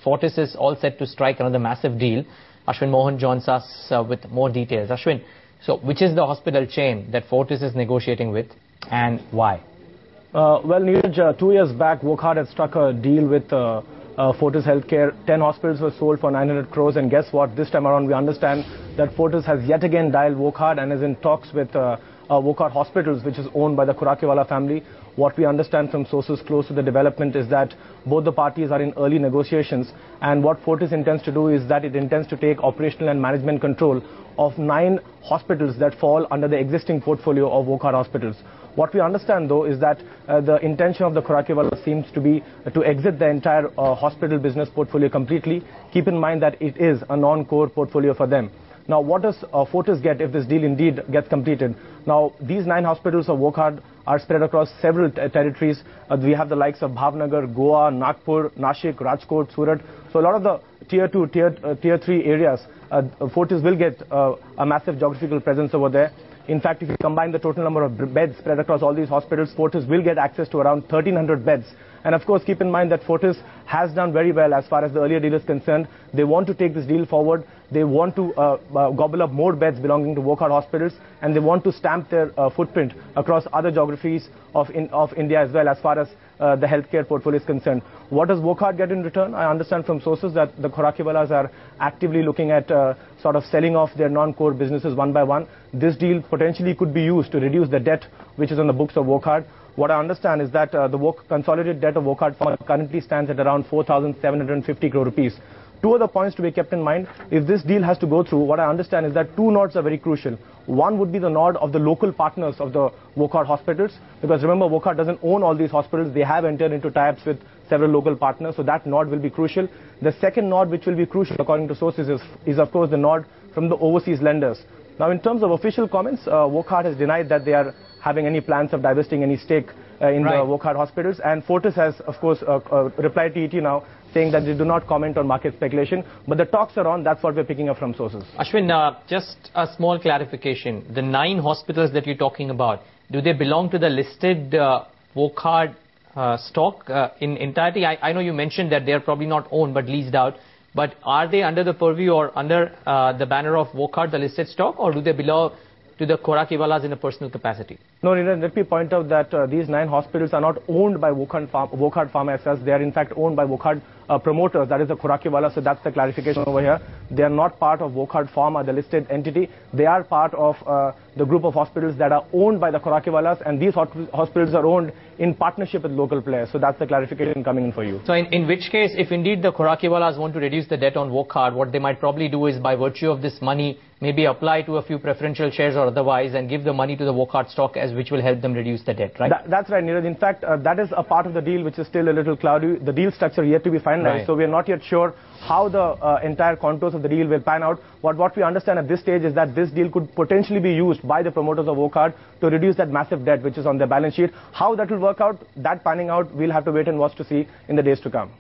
Fortis is all set to strike another massive deal. Ashwin Mohan joins us with more details. Ashwin, so which is the hospital chain that Fortis is negotiating with and why? Well, Neeraj, 2 years back, Wockhardt had struck a deal with Fortis Healthcare. 10 hospitals were sold for 900 crores, and guess what? This time around, we understand that Fortis has yet again dialed Wockhardt and is in talks with Wockhardt Hospitals, which is owned by the Khurakiwala family. What we understand from sources close to the development is that both the parties are in early negotiations, and what Fortis intends to do is that it intends to take operational and management control of 9 hospitals that fall under the existing portfolio of Wockhardt Hospitals. What we understand, though, is that the intention of the Khurakiwala seems to be to exit the entire hospital business portfolio completely. Keep in mind that it is a non-core portfolio for them. Now, what does Fortis get if this deal indeed gets completed? Now, these 9 hospitals of Wockhardt are spread across several territories. We have the likes of Bhavnagar, Goa, Nagpur, Nashik, Rajkot, Surat. So a lot of the tier 2, tier 3 areas, Fortis will get a massive geographical presence over there. In fact, if you combine the total number of beds spread across all these hospitals, Fortis will get access to around 1,300 beds. And of course, keep in mind that Fortis has done very well as far as the earlier deal is concerned. They want to take this deal forward. They want to gobble up more beds belonging to Wockhardt Hospitals, and they want to stamp their footprint across other geographies of India as well as far as the healthcare portfolio is concerned. What does Wockhardt get in return? I understand from sources that the Khurakiwalas are actively looking at sort of selling off their non-core businesses one by one. This deal potentially could be used to reduce the debt which is on the books of Wockhardt. What I understand is that the consolidated debt of Wockhardt currently stands at around 4,750 crore rupees. 2 other points to be kept in mind. If this deal has to go through, what I understand is that 2 nods are very crucial. One would be the nod of the local partners of the Wockhardt hospitals, because remember, Wockhardt doesn't own all these hospitals. They have entered into tie-ups with several local partners, so that nod will be crucial. The second nod which will be crucial, according to sources, is of course the nod from the overseas lenders. Now, in terms of official comments, Wockhardt has denied that they are having any plans of divesting any stake in the Wockhardt hospitals, and Fortis has, of course, replied to ET now, saying that they do not comment on market speculation, but the talks are on. That's what we're picking up from sources. Ashwin, just a small clarification. The 9 hospitals that you're talking about, do they belong to the listed Wockhardt stock in entirety? I know you mentioned that they're probably not owned but leased out, but are they under the purview or under the banner of Wockhardt, the listed stock, or do they belong to the Khurakiwalas in a personal capacity? No, Neeraj, let me point out that these 9 hospitals are not owned by Wockhardt Pharma as such. They are in fact owned by Wockhardt promoters, that is the Khurakiwala, so that's the clarification over here. They are not part of Wockhardt Pharma, the listed entity. They are part of the group of hospitals that are owned by the Khurakiwalas, and these hospitals are owned in partnership with local players. So that's the clarification coming in for you. So in which case, if indeed the Khurakiwalas want to reduce the debt on Wockhardt, what they might probably do is, by virtue of this money, maybe apply to a few preferential shares or otherwise and give the money to the Wockhardt stock, as which will help them reduce the debt, right? That's right, Neeraj. In fact, that is a part of the deal which is still a little cloudy. The deal structure yet to be finalized, so we are not yet sure how the entire contours of the deal will pan out. But what we understand at this stage is that this deal could potentially be used by the promoters of Wockhardt to reduce that massive debt which is on their balance sheet. How that will work out, that panning out, we'll have to wait and watch to see in the days to come.